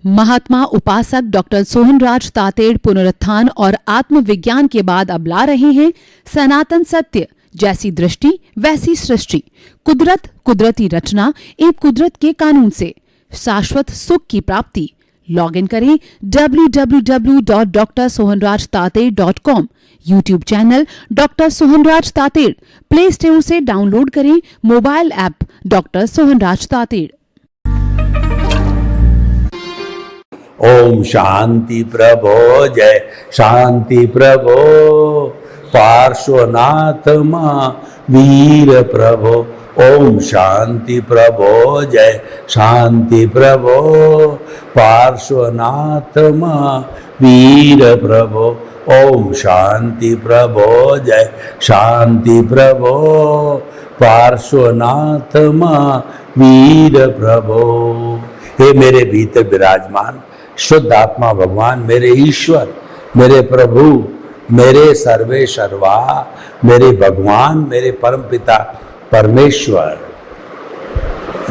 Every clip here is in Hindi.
महात्मा उपासक डॉक्टर सोहनराज तातेड़ पुनरुत्थान और आत्मविज्ञान के बाद अब ला रहे हैं सनातन सत्य, जैसी दृष्टि वैसी सृष्टि, कुदरत, कुदरती रचना एवं कुदरत के कानून से शाश्वत सुख की प्राप्ति। लॉग इन करें www.drsohanrajtated.com, YouTube channel doctor Sohanraj Tated, play store से डाउनलोड करें mobile app doctor Sohanraj Tated. ओम शांति प्रभो, जय शांति प्रभो, पार्श्वनाथ वीर प्रभो। ओम शांति प्रभो, जय शांति प्रभो, पार्श्वनाथ वीर प्रभो। ओम शांति प्रभो, जय शांति प्रभो, पार्श्वनाथ वीर प्रभो। हे मेरे भीतर विराजमान शुद्ध आत्मा भगवान, मेरे ईश्वर, मेरे प्रभु, मेरे सर्वे सर्वा, मेरे भगवान, मेरे परम पिता परमेश्वर,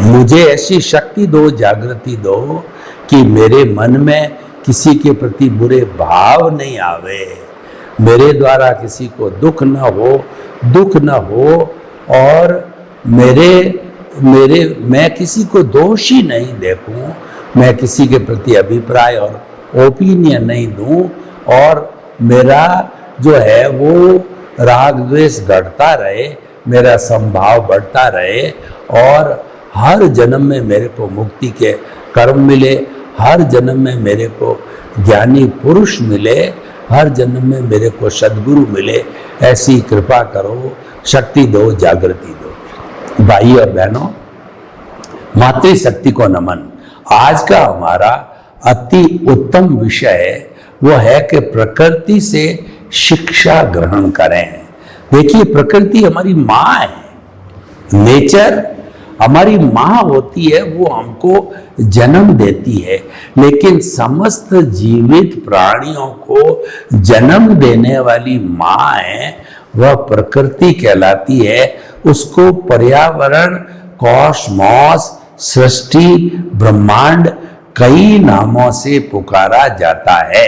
मुझे ऐसी शक्ति दो, जागृति दो कि मेरे मन में किसी के प्रति बुरे भाव नहीं आवे, मेरे द्वारा किसी को दुख न हो और मैं किसी को दोषी नहीं देखूं, मैं किसी के प्रति अभिप्राय और ओपिनियन नहीं दूं और मेरा जो है वो राग द्वेष घटता रहे, मेरा संभाव बढ़ता रहे और हर जन्म में मेरे को मुक्ति के कर्म मिले, हर जन्म में मेरे को ज्ञानी पुरुष मिले, हर जन्म में मेरे को सद्गुरु मिले। ऐसी कृपा करो, शक्ति दो, जागृति दो। भाई और बहनों, मातृशक्ति को नमन। आज का हमारा अति उत्तम विषय वो है कि प्रकृति से शिक्षा ग्रहण करें। देखिए, प्रकृति हमारी माँ है, नेचर हमारी माँ होती है, वो हमको जन्म देती है, लेकिन समस्त जीवित प्राणियों को जन्म देने वाली माँ है वह प्रकृति कहलाती है। उसको पर्यावरण, कॉस्मॉस, सृष्टि, ब्रह्मांड कई नामों से पुकारा जाता है।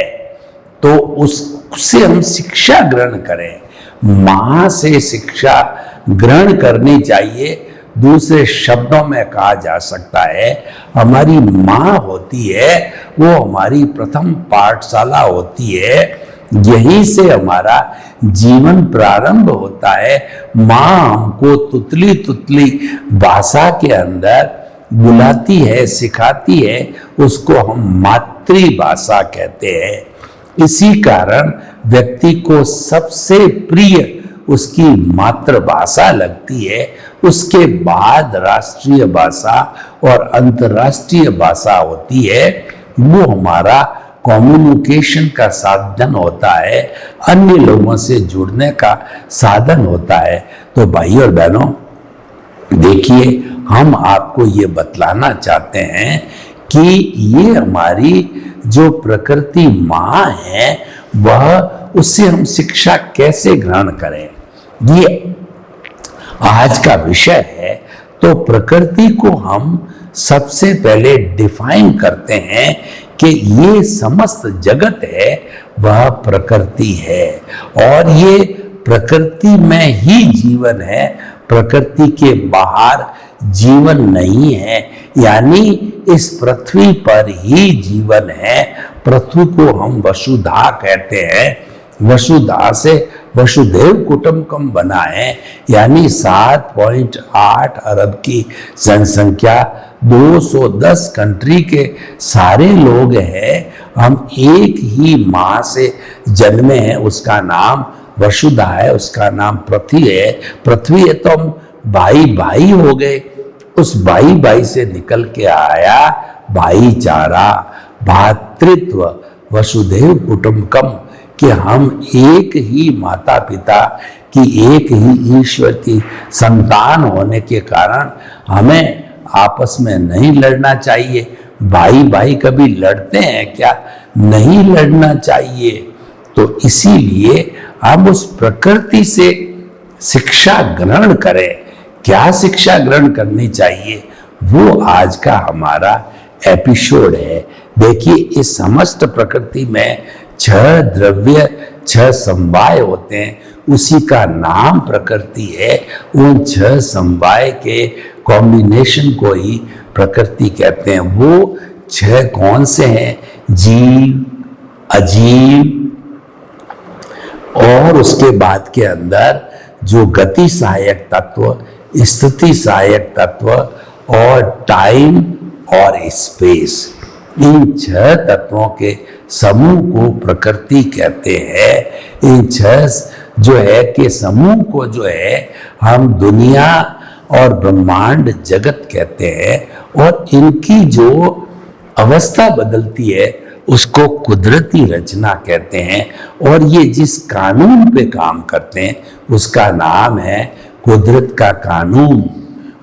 तो उससे हम शिक्षा ग्रहण करें, मां से शिक्षा ग्रहण करनी चाहिए। दूसरे शब्दों में कहा जा सकता है, हमारी मां होती है वो हमारी प्रथम पाठशाला होती है, यहीं से हमारा जीवन प्रारंभ होता है। मां हमको तुतली तुतली भाषा के अंदर बुलाती है, सिखाती है, उसको हम मातृभाषा कहते हैं। इसी कारण व्यक्ति को सबसे प्रिय उसकी मातृभाषा लगती है, उसके बाद राष्ट्रीय भाषा और अंतर्राष्ट्रीय भाषा होती है। वो हमारा कम्युनिकेशन का साधन होता है, अन्य लोगों से जुड़ने का साधन होता है। तो भाई और बहनों, देखिए, हम आपको ये बतलाना चाहते हैं कि ये हमारी जो प्रकृति माँ है वह, उससे हम शिक्षा कैसे ग्रहण करें, ये आज का विषय है। तो प्रकृति को हम सबसे पहले डिफाइन करते हैं कि ये समस्त जगत है वह प्रकृति है और ये प्रकृति में ही जीवन है, प्रकृति के बाहर जीवन नहीं है। यानी इस पृथ्वी पर ही जीवन है। पृथ्वी को हम वसुधा कहते हैं। वसुधा से वसुदेव कुटुंबकम बना है, यानी 7.8 अरब की जनसंख्या, 210 कंट्री के सारे लोग हैं। हम एक ही माँ से जन्मे हैं, उसका नाम वसुधा है, उसका नाम पृथ्वी है। पृथ्वी है तो हम भाई भाई हो गए, उस भाई भाई से निकल के आया भाईचारा, भातृत्व, वसुधैव कुटुंबकम, कि हम एक ही माता पिता की, एक ही ईश्वर की संतान होने के कारण हमें आपस में नहीं लड़ना चाहिए। भाई भाई कभी लड़ते हैं क्या? नहीं लड़ना चाहिए। तो इसीलिए हम उस प्रकृति से शिक्षा ग्रहण करें। क्या शिक्षा ग्रहण करनी चाहिए, वो आज का हमारा एपिसोड है। देखिए, इस समस्त प्रकृति में 6 द्रव्य 6 समवाय होते हैं, उसी का नाम प्रकृति है। उन 6 समवाय के कॉम्बिनेशन को ही प्रकृति कहते हैं। वो 6 कौन से हैं? जीव, अजीव, और उसके बाद के अंदर जो गति सहायक तत्व, स्थिति सहायक तत्व और टाइम और स्पेस, इन 6 तत्वों के समूह को प्रकृति कहते हैं। इन 6 जो है के समूह को जो है हम दुनिया और ब्रह्मांड जगत कहते हैं। और इनकी जो अवस्था बदलती है उसको कुदरती रचना कहते हैं। और ये जिस कानून पे काम करते हैं उसका नाम है कुदरत का कानून।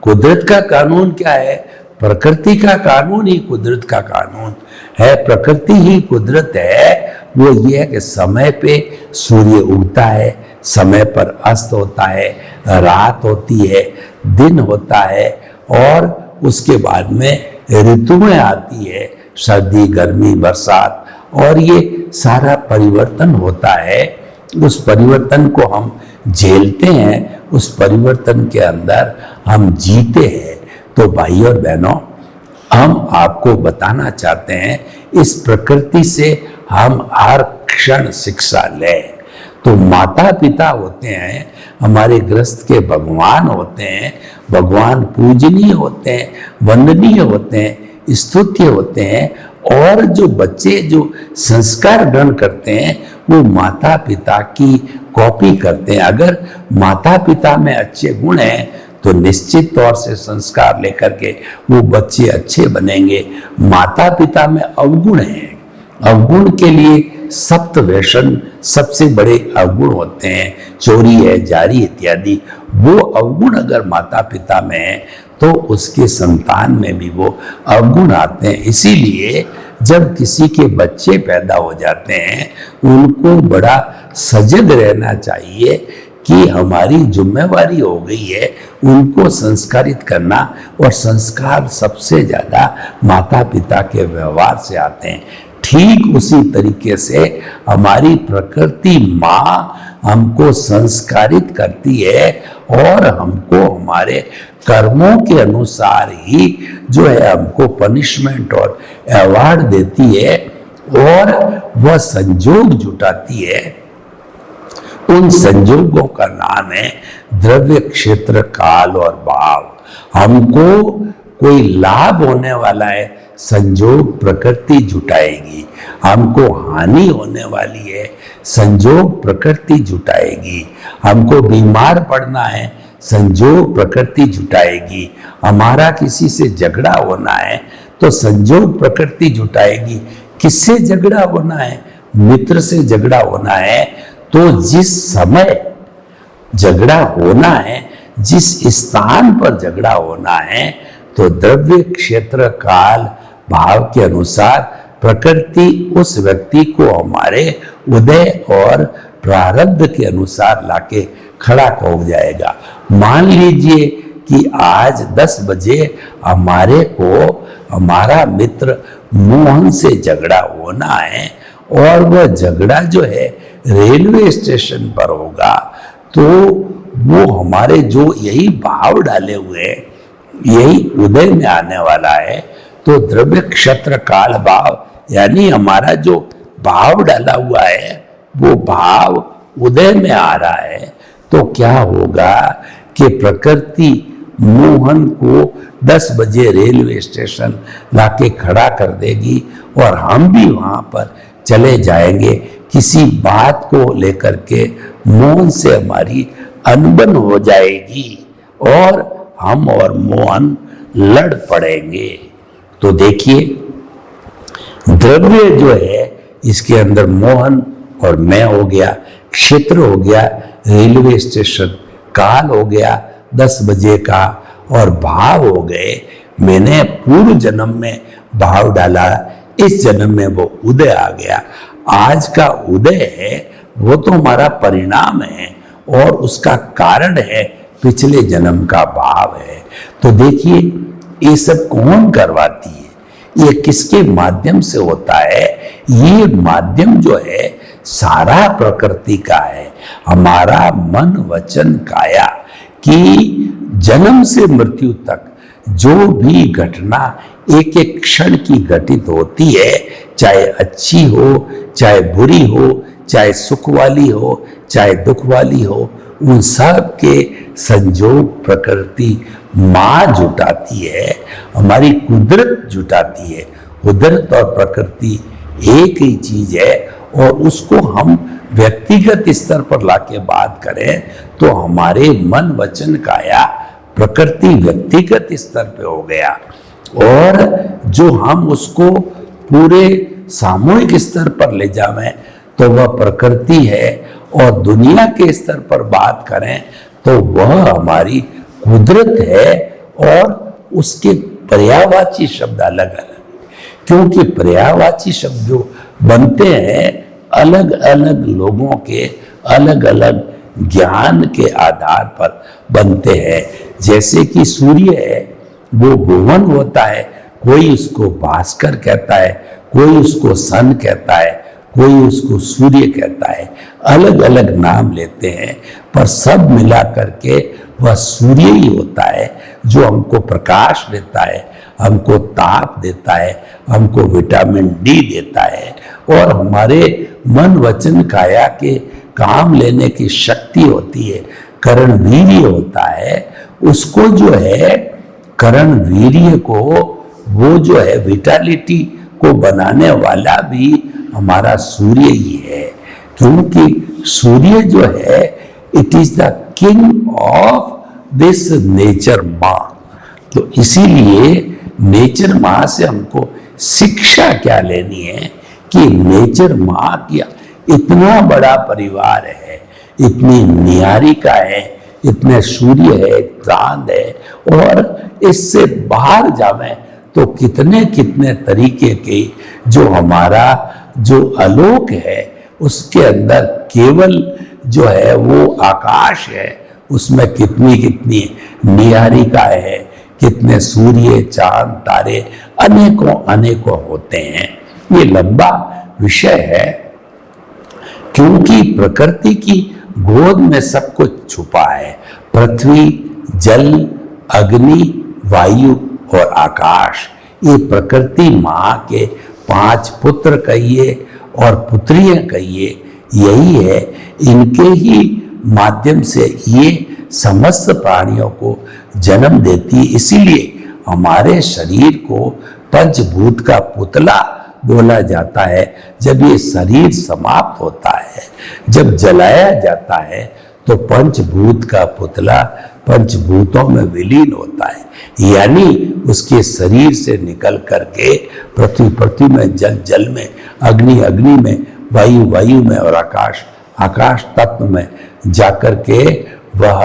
कुदरत का कानून क्या है? प्रकृति का कानून ही कुदरत का कानून है। प्रकृति ही कुदरत है। वो ये है कि समय पे सूर्य उगता है, समय पर अस्त होता है, रात होती है, दिन होता है, और उसके बाद में ऋतुएं आती है, सर्दी, गर्मी, बरसात, और ये सारा परिवर्तन होता है। उस परिवर्तन को हम झेलते हैं, उस परिवर्तन के अंदर हम जीते हैं। तो भाई और बहनों, हम आपको बताना चाहते हैं इस प्रकृति से हम हर क्षण शिक्षा लें। तो माता पिता होते हैं, हमारे ग्रस्त के भगवान होते हैं। भगवान पूजनीय होते हैं, वंदनीय होते हैं, स्तुत्य होते हैं। और जो बच्चे जो संस्कार ग्रहण करते हैं वो माता पिता की कॉपी करते हैं। अगर माता पिता में अच्छे गुण हैं तो निश्चित तौर से संस्कार लेकर के वो बच्चे अच्छे बनेंगे। माता पिता में अवगुण हैं, अवगुण के लिए सप्त व्यसन सबसे बड़े अवगुण होते हैं, चोरी है, जारी इत्यादि। वो अवगुण अगर माता पिता में है तो उसके संतान में भी वो अवगुण आते हैं। इसीलिए जब किसी के बच्चे पैदा हो जाते हैं उनको बड़ा सजग रहना चाहिए कि हमारी जिम्मेवारी हो गई है उनको संस्कारित करना। और संस्कार सबसे ज्यादा माता पिता के व्यवहार से आते हैं। ठीक उसी तरीके से हमारी प्रकृति माँ हमको संस्कारित करती है और हमको हमारे कर्मों के अनुसार ही जो है हमको पनिशमेंट और अवार्ड देती है, और वह संजोग जुटाती है। उन संजोगों का नाम है द्रव्य, क्षेत्र, काल और भाव। हमको कोई लाभ होने वाला है, संजोग प्रकृति जुटाएगी। हमको हानि होने वाली है, संजोग प्रकृति जुटाएगी। हमको बीमार पड़ना है, संजोग प्रकृति जुटाएगी। हमारा किसी से झगड़ा होना है तो संजोग प्रकृति जुटाएगी। किससे झगड़ा होना है? मित्र से झगड़ा होना है तो जिस समय झगड़ा होना है, जिस स्थान पर झगड़ा होना है, तो द्रव्य, क्षेत्र, काल, भाव के अनुसार प्रकृति उस व्यक्ति को हमारे उदय और प्रारब्ध के अनुसार लाके खड़ा हो जाएगा। मान लीजिए कि आज 10 बजे हमारे को हमारा मित्र मोहन से झगड़ा होना है और वह झगड़ा जो है रेलवे स्टेशन पर होगा, तो वो हमारे जो यही भाव डाले हुए हैं यही उदय में आने वाला है। तो द्रव्य, क्षेत्र, काल, भाव यानी हमारा जो भाव डाला हुआ है वो भाव उदय में आ रहा है। तो क्या होगा कि प्रकृति मोहन को 10 बजे रेलवे स्टेशन लाके खड़ा कर देगी और हम भी वहां पर चले जाएंगे। किसी बात को लेकर के मोहन से हमारी अनबन हो जाएगी और हम और मोहन लड़ पड़ेंगे। तो देखिए, द्रव्य जो है इसके अंदर मोहन और मैं हो गया, क्षेत्र हो गया रेलवे स्टेशन, काल हो गया 10 बजे का, और भाव हो गए मैंने पूर्व जन्म में भाव डाला, इस जन्म में वो उदय आ गया। आज का उदय है वो तो हमारा परिणाम है और उसका कारण है पिछले जन्म का भाव है। तो देखिए, ये सब कौन करवाती है? ये किसके माध्यम से होता है? ये माध्यम जो है सारा प्रकृति का है, हमारा मन वचन काया की जन्म से मृत्यु तक जो भी घटना एक एक क्षण की घटित होती है, चाहे अच्छी हो, चाहे बुरी हो, चाहे सुख वाली हो, चाहे दुख वाली हो, उन सब के संजोग प्रकृति माँ जुटाती है, हमारी कुदरत जुटाती है। कुदरत और प्रकृति एक ही चीज है, और उसको हम व्यक्तिगत स्तर पर लाके बात करें तो हमारे मन वचन काया प्रकृति व्यक्तिगत स्तर पे हो गया, और जो हम उसको पूरे सामूहिक स्तर पर ले जावें तो वह प्रकृति है, और दुनिया के स्तर पर बात करें तो वह हमारी कुदरत है। और उसके पर्यायवाची शब्द अलग अलग, क्योंकि पर्यायवाची शब्द जो बनते हैं अलग अलग लोगों के अलग अलग ज्ञान के आधार पर बनते हैं। जैसे कि सूर्य है वो भुवन होता है, कोई उसको भास्कर कहता है, कोई उसको सन कहता है, कोई उसको सूर्य कहता है, अलग अलग नाम लेते हैं, पर सब मिला करके वह सूर्य ही होता है जो हमको प्रकाश देता है, हमको ताप देता है, हमको विटामिन डी देता है, और हमारे मन वचन काया के काम लेने की शक्ति होती है। करण वीर्य होता है, उसको जो है करण वीर्य को वो जो है विटालिटी को बनाने वाला भी हमारा सूर्य ही है, क्योंकि सूर्य जो है it is the king of this nature माँ। तो इसीलिए नेचर माँ से हमको शिक्षा क्या लेनी है कि नेचर माँ की इतना बड़ा परिवार है, इतनी निहारिका है, इतने सूर्य है, चांद है, और इससे बाहर जावे तो कितने कितने तरीके के जो हमारा जो आलोक है उसके अंदर केवल जो है वो आकाश है, उसमें कितनी कितनी निहारिका है, कितने सूर्य चांद तारे अनेकों अनेकों होते हैं। ये लंबा विषय है, क्योंकि प्रकृति की गोद में सब कुछ छुपा है। पृथ्वी, जल, अग्नि, वायु और आकाश, ये प्रकृति माँ के 5 पुत्र कहिए और पुत्रियां कहिए, यही है। इनके ही माध्यम से ये समस्त प्राणियों को जन्म देती है। इसीलिए हमारे शरीर को पंचभूत का पुतला बोला जाता है। जब ये शरीर समाप्त होता है, जब जलाया जाता है, तो पंचभूत का पुतला पंचभूतों में विलीन होता है, यानी उसके शरीर से निकल करके पृथ्वी पृथ्वी में, जल जल में, अग्नि अग्नि में, वायु वायु में और आकाश आकाश तत्व में जाकर के वह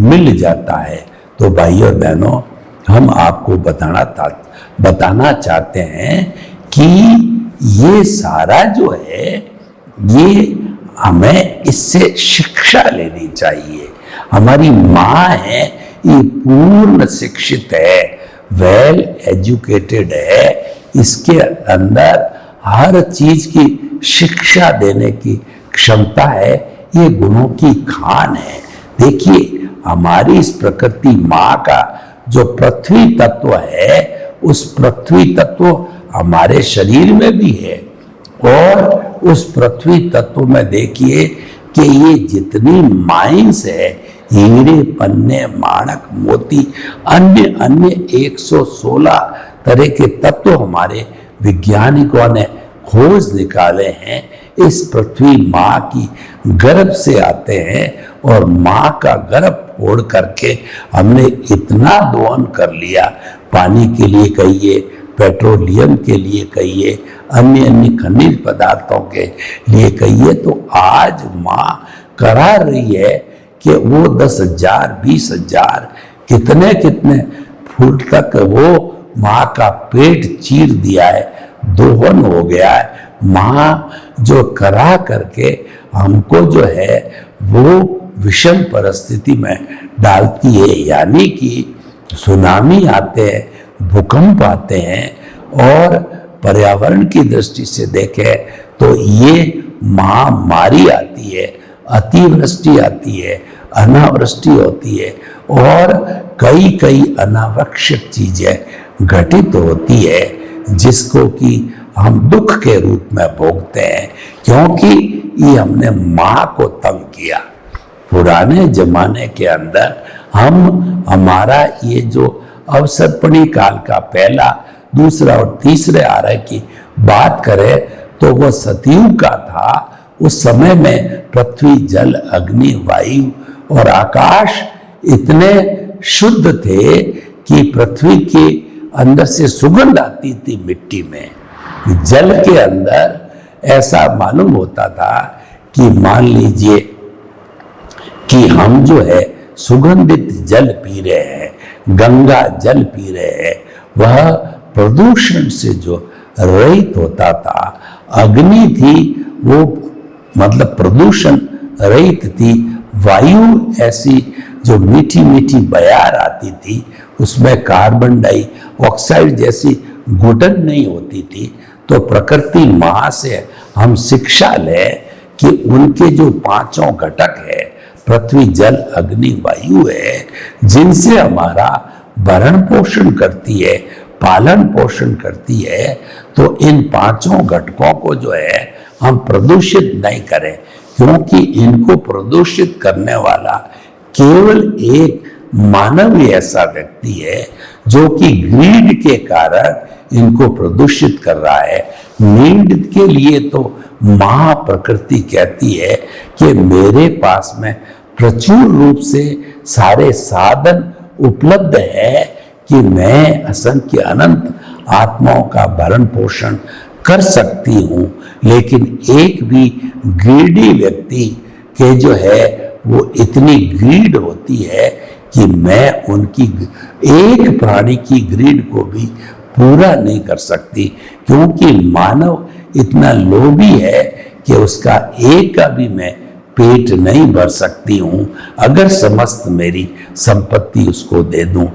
मिल जाता है। तो भाइयों और बहनों, हम आपको बताना चाहते हैं कि ये सारा जो है ये हमें इससे शिक्षा लेनी चाहिए। हमारी माँ है, ये पूर्ण शिक्षित है, वेल एजुकेटेड है, इसके अंदर हर चीज की शिक्षा देने की क्षमता है, ये गुणों की खान है। देखिए, हमारी इस प्रकृति माँ का जो पृथ्वी तत्व है, उस पृथ्वी तत्व हमारे शरीर में भी है, और उस पृथ्वी तत्व में देखिए कि ये जितनी माइंस है, हीरे, पन्ने, माणक, मोती, अन्य अन्य 116 तरह के तत्व हमारे वैज्ञानिकों ने खोज निकाले हैं, इस पृथ्वी माँ की गर्भ से आते हैं। और माँ का गर्भ फोड़ करके हमने इतना दोहन कर लिया, पानी के लिए कहिए, पेट्रोलियम के लिए कहिए, अन्य अन्य खनिज पदार्थों के लिए कहिए, तो आज माँ करा रही है कि वो 10,000 20,000 कितने कितने फुट तक वो माँ का पेट चीर दिया है, दोहन हो गया है। माँ जो करा करके हमको जो है वो विषम परिस्थिति में डालती है, यानी कि सुनामी आते हैं, भूकंप आते हैं, और पर्यावरण की दृष्टि से देखें तो ये महामारी आती है, अतिवृष्टि आती है, अनावृष्टि होती है और कई कई अनावश्यक चीजें घटित होती है जिसको कि हम दुख के रूप में भोगते हैं, क्योंकि ये हमने माँ को तंग किया। पुराने जमाने के अंदर हमारा ये जो अवसर्पणी काल का पहला, दूसरा और तीसरे आर्य की बात करें तो वो सतयुग का था। उस समय में पृथ्वी, जल, अग्नि, वायु और आकाश इतने शुद्ध थे कि पृथ्वी के अंदर से सुगंध आती थी मिट्टी में। जल के अंदर ऐसा मालूम होता था कि मान लीजिए कि हम जो है सुगंधित जल पी रहे हैं, गंगा जल पी रहे हैं, वह प्रदूषण से जो रहित होता था। अग्नि थी वो मतलब प्रदूषण रहित थी। वायु ऐसी जो मीठी मीठी बयार आती थी, उसमें कार्बन डाइऑक्साइड जैसी घुटन नहीं होती थी। तो प्रकृति माँ से हम शिक्षा लें कि उनके जो पांचों घटक है, पृथ्वी, जल, अग्नि, वायु है, जिनसे हमारा भरण पोषण करती है, पालन पोषण करती है, तो इन पांचों घटकों को जो है हम प्रदूषित नहीं करें, क्योंकि इनको प्रदूषित करने वाला केवल एक मानव ही ऐसा व्यक्ति है जो कि ग्रीड के कारण इनको प्रदूषित कर रहा है। नीड के लिए तो माँ प्रकृति कहती है कि मेरे पास में प्रचुर रूप से सारे साधन उपलब्ध है कि मैं असंख्य अनंत आत्माओं का भरण पोषण कर सकती हूँ, लेकिन एक भी ग्रीडी व्यक्ति के जो है वो इतनी ग्रीड होती है कि मैं उनकी एक प्राणी की ग्रीड को भी पूरा नहीं कर सकती, क्योंकि मानव इतना लोभी है कि उसका एक का भी मैं पेट नहीं भर सकती हूँ। अगर समस्त मेरी संपत्ति उसको दे दूं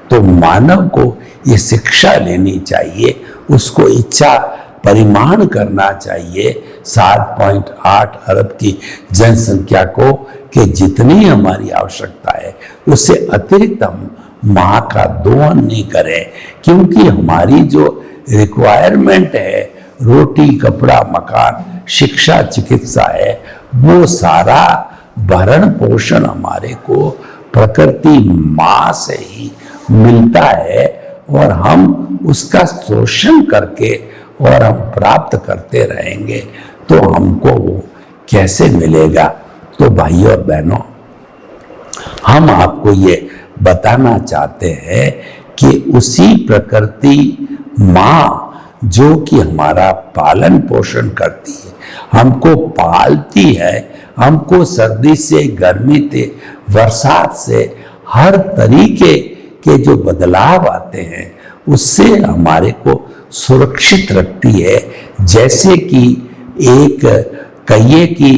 तो मानव को ये शिक्षा लेनी चाहिए, उसको इच्छा परिमाण करना चाहिए 7.8 अरब की जनसंख्या को कि जितनी हमारी आवश्यकता है उससे अतिरिक्त हम माँ का दोहन नहीं करें, क्योंकि हमारी जो रिक्वायरमेंट है, रोटी, कपड़ा, मकान, शिक्षा, चिकित्सा है, वो सारा भरण पोषण हमारे को प्रकृति माँ से ही मिलता है और हम उसका शोषण करके और हम प्राप्त करते रहेंगे तो हमको वो कैसे मिलेगा। तो भाइयों और बहनों, हम आपको ये बताना चाहते हैं कि उसी प्रकृति माँ जो कि हमारा पालन पोषण करती है, हमको पालती है, हमको सर्दी से, गर्मी से, बरसात से, हर तरीके के जो बदलाव आते हैं उससे हमारे को सुरक्षित रखती है। जैसे कि एक कहिए कि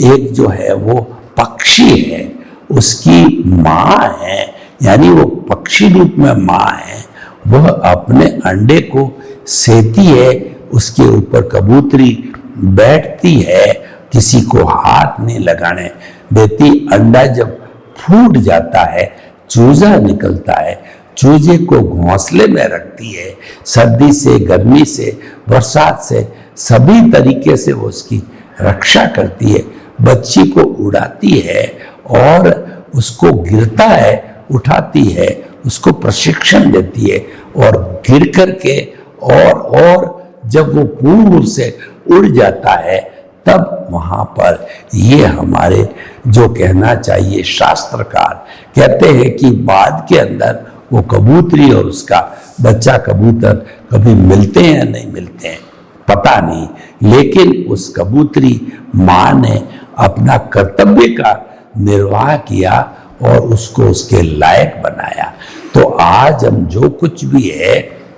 एक जो है वो पक्षी है, उसकी माँ है, यानी वो पक्षी रूप में माँ है, वह अपने अंडे को सेती है, उसके ऊपर कबूतरी बैठती है, किसी को हाथ नहीं लगाने देती। अंडा जब फूट जाता है, चूजा निकलता है, चूजे को घोंसले में रखती है, सर्दी से, गर्मी से, बरसात से, सभी तरीके से वो उसकी रक्षा करती है, बच्ची को उड़ाती है और उसको गिरता है उठाती है, उसको प्रशिक्षण देती है और गिर करके और जब वो पूर्ण रूप से उड़ जाता है तब वहां पर ये हमारे जो कहना चाहिए शास्त्रकार कहते हैं कि बाद के अंदर वो कबूतरी और उसका बच्चा कबूतर कभी मिलते हैं या नहीं मिलते हैं पता नहीं, लेकिन उस कबूतरी माँ ने अपना कर्तव्य का निर्वाह किया और उसको उसके लायक बनाया। तो आज हम जो कुछ भी है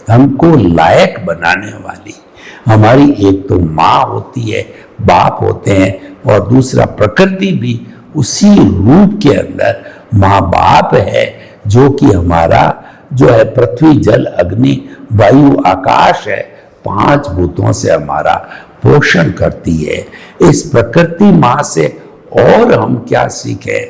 हमको लायक बनाने वाली हमारी एक तो माँ होती है, बाप होते हैं, और दूसरा प्रकृति भी उसी रूप के अंदर माँ बाप है जो कि हमारा जो है पृथ्वी, जल, अग्नि, वायु, आकाश है, 5 भूतों से हमारा पोषण करती है। इस प्रकृति माँ से और हम क्या सीखें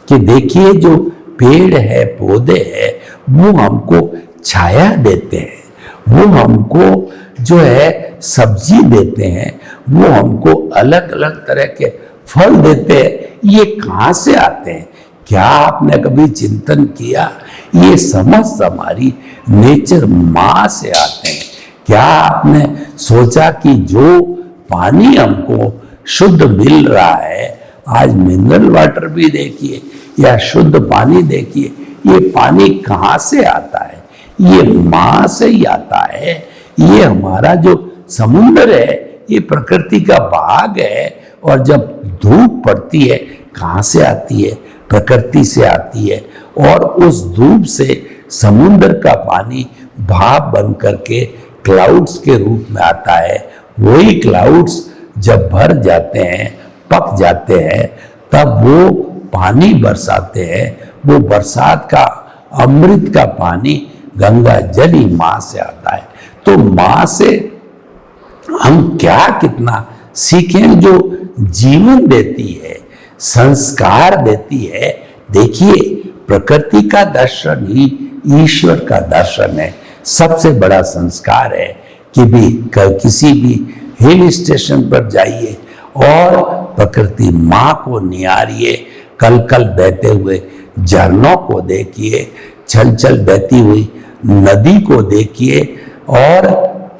कि देखिए जो पेड़ है, पौधे है, वो हमको छाया देते हैं, वो हमको जो है सब्जी देते हैं, वो हमको अलग अलग तरह के फल देते हैं। ये कहाँ से आते हैं? क्या आपने कभी चिंतन किया? ये समस्त हमारी नेचर माँ से आते हैं। क्या आपने सोचा कि जो पानी हमको शुद्ध मिल रहा है, आज मिनरल वाटर भी देखिए या शुद्ध पानी देखिए, ये पानी कहाँ से आता है? ये माँ से ही आता है। ये हमारा जो समुद्र है, ये प्रकृति का भाग है। और जब धूप पड़ती है, कहाँ से आती है? प्रकृति से आती है। और उस धूप से समुद्र का पानी भाप बन करके क्लाउड्स के रूप में आता है। वही क्लाउड्स जब भर जाते हैं, पक जाते हैं, तब वो पानी बरसाते हैं। वो बरसात का अमृत का पानी गंगा जल ही माँ से आता है। तो माँ से हम क्या कितना सीखें, जो जीवन देती है, संस्कार देती है। देखिए, प्रकृति का दर्शन ही ईश्वर का दर्शन है। सबसे बड़ा संस्कार है कि भी किसी भी हिल स्टेशन पर जाइए और प्रकृति माँ को निहारिए, कल कल बहते हुए झरनों को देखिए, छल छल बहती हुई नदी को देखिए, और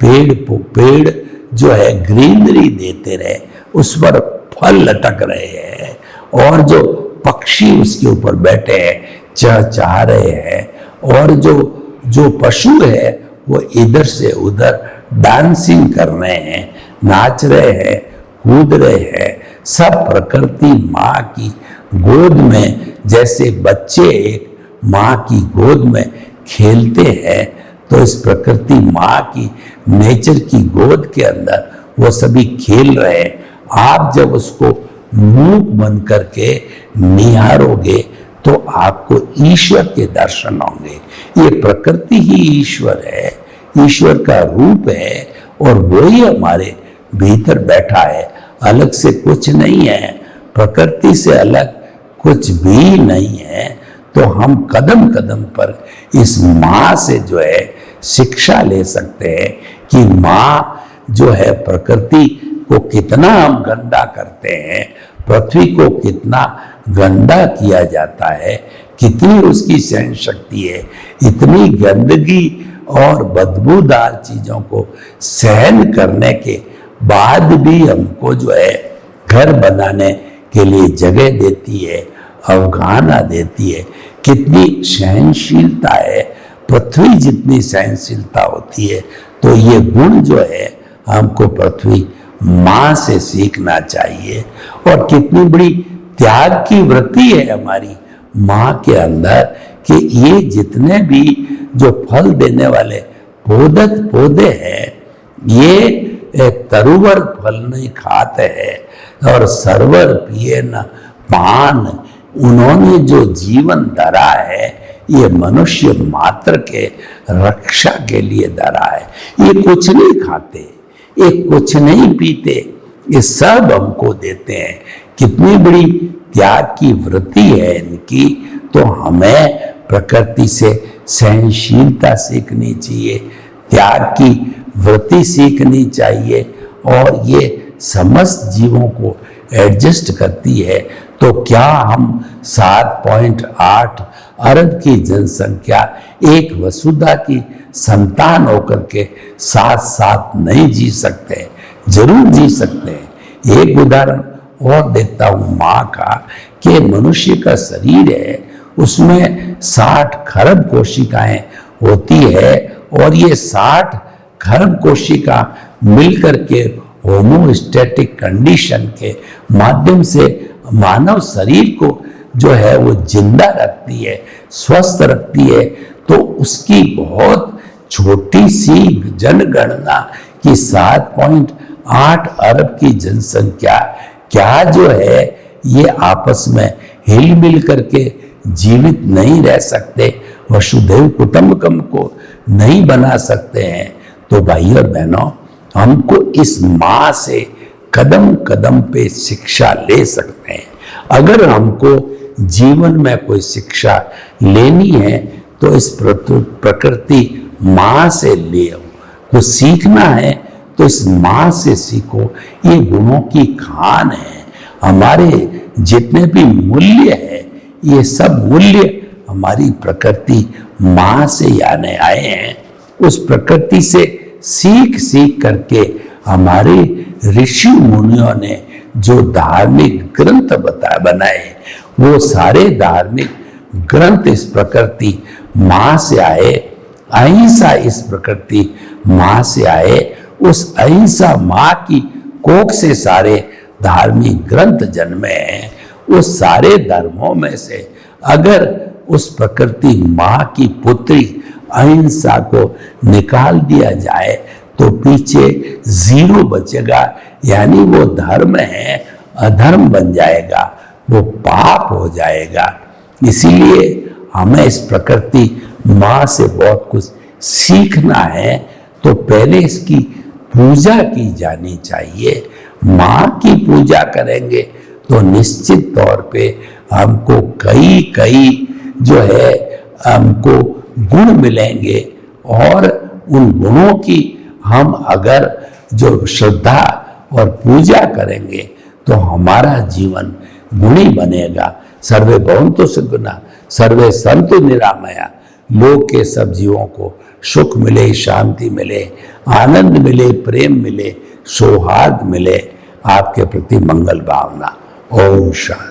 पेड़ जो है ग्रीनरी देते रहे, उस पर फल लटक रहे हैं, और जो पक्षी उसके ऊपर बैठे हैं, चहचहा रहे हैं, और जो पशु है वो इधर से उधर डांसिंग कर रहे हैं, नाच रहे हैं, कूद रहे हैं। सब प्रकृति माँ की गोद में, जैसे बच्चे एक माँ की गोद में खेलते हैं, तो इस प्रकृति माँ की नेचर की गोद के अंदर वो सभी खेल रहे हैं। आप जब उसको मुंह बंद करके निहारोगे तो आपको ईश्वर के दर्शन होंगे। ये प्रकृति ही ईश्वर है, ईश्वर का रूप है, और वही हमारे भीतर बैठा है। अलग से कुछ नहीं है, प्रकृति से अलग कुछ भी नहीं है। तो हम कदम कदम पर इस माँ से जो है शिक्षा ले सकते हैं कि माँ जो है प्रकृति को कितना हम गंदा करते हैं, पृथ्वी को कितना गंदा किया जाता है, कितनी उसकी सहन शक्ति है। इतनी गंदगी और बदबूदार चीजों को सहन करने के बाद भी हमको जो है घर बनाने के लिए जगह देती है, अवगाहना देती है। कितनी सहनशीलता है, पृथ्वी जितनी सहनशीलता होती है। तो ये गुण जो है हमको पृथ्वी माँ से सीखना चाहिए। और कितनी बड़ी त्याग की वृत्ति है हमारी माँ के अंदर, कि ये जितने भी जो फल देने वाले पौधे हैं, ये तरुवर फल नहीं खाते हैं और सरवर पिए न पान। उन्होंने जो जीवन धरा है, ये मनुष्य मात्र के रक्षा के लिए धरा है। ये कुछ नहीं खाते, ये कुछ नहीं पीते, ये सब हमको देते हैं। कितनी बड़ी त्याग की वृत्ति है इनकी। तो हमें प्रकृति से सहनशीलता सीखनी चाहिए, त्याग की वृत्ति सीखनी चाहिए, और ये समस्त जीवों को एडजस्ट करती है। तो क्या हम 7.8 अरब की जनसंख्या एक वसुधा की संतान होकर के साथ साथ नहीं जी सकते? जरूर जी सकते हैं। एक उदाहरण और देता हूं माँ का, कि मनुष्य का शरीर है, उसमें 60 खरब कोशिकाएं होती है, और ये 60 खरब कोशिका मिलकर के होमोस्टैटिक कंडीशन के माध्यम से मानव शरीर को जो है वो जिंदा रखती है, स्वस्थ रखती है। तो उसकी बहुत छोटी सी जनगणना की 7.8 अरब की जनसंख्या क्या जो है ये आपस में हिल मिल करके जीवित नहीं रह सकते? वसुधैव कुटुंबकम को नहीं बना सकते हैं, तो भाई और बहनों, हमको इस माँ से कदम कदम पे शिक्षा ले सकते हैं। अगर हमको जीवन में कोई शिक्षा लेनी है तो इस प्रकृति माँ से ले आओ। कुछ सीखना है तो इस माँ से सीखो। ये गुणों की खान है। हमारे जितने भी मूल्य है, ये सब मूल्य हमारी प्रकृति माँ से आने आए हैं। उस प्रकृति से सीख सीख करके हमारे ऋषि मुनियों ने जो धार्मिक ग्रंथ बनाए, वो सारे धार्मिक ग्रंथ इस प्रकृति माँ से आए। अहिंसा इस प्रकृति माँ से आए। उस अहिंसा माँ की कोख से सारे धार्मिक ग्रंथ जन्मे हैं। उस सारे धर्मों में से अगर उस प्रकृति माँ की पुत्री अहिंसा को निकाल दिया जाए तो पीछे जीरो बचेगा, यानी वो धर्म है अधर्म बन जाएगा, वो पाप हो जाएगा। इसीलिए हमें इस प्रकृति माँ से बहुत कुछ सीखना है। तो पहले इसकी पूजा की जानी चाहिए। माँ की पूजा करेंगे तो निश्चित तौर पे हमको कई जो है हमको गुण मिलेंगे, और उन गुणों की हम अगर जो श्रद्धा और पूजा करेंगे तो हमारा जीवन गुणी बनेगा। सर्वे भवन्तु सुखिनः, सर्वे सन्तु निरामया। लोक के सब जीवों को सुख मिले, शांति मिले, आनंद मिले, प्रेम मिले, सौहार्द मिले। आपके प्रति मंगल भावना। ओम शांति।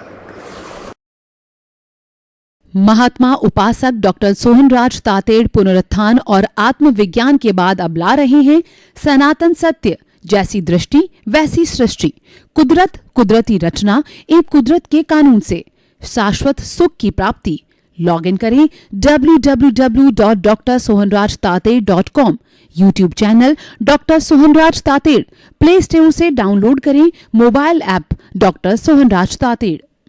महात्मा उपासक डॉक्टर सोहनराज तातेड़ पुनरुत्थान और आत्मविज्ञान के बाद अब ला रहे हैं सनातन सत्य, जैसी दृष्टि वैसी सृष्टि, कुदरत, कुदरती रचना एवं कुदरत के कानून से शाश्वत सुख की प्राप्ति। लॉग इन करें www.drsohanrajtated.com। YouTube channel doctor Sohanraj Tated. Play store से डाउनलोड करें mobile app doctor Sohanraj Tated.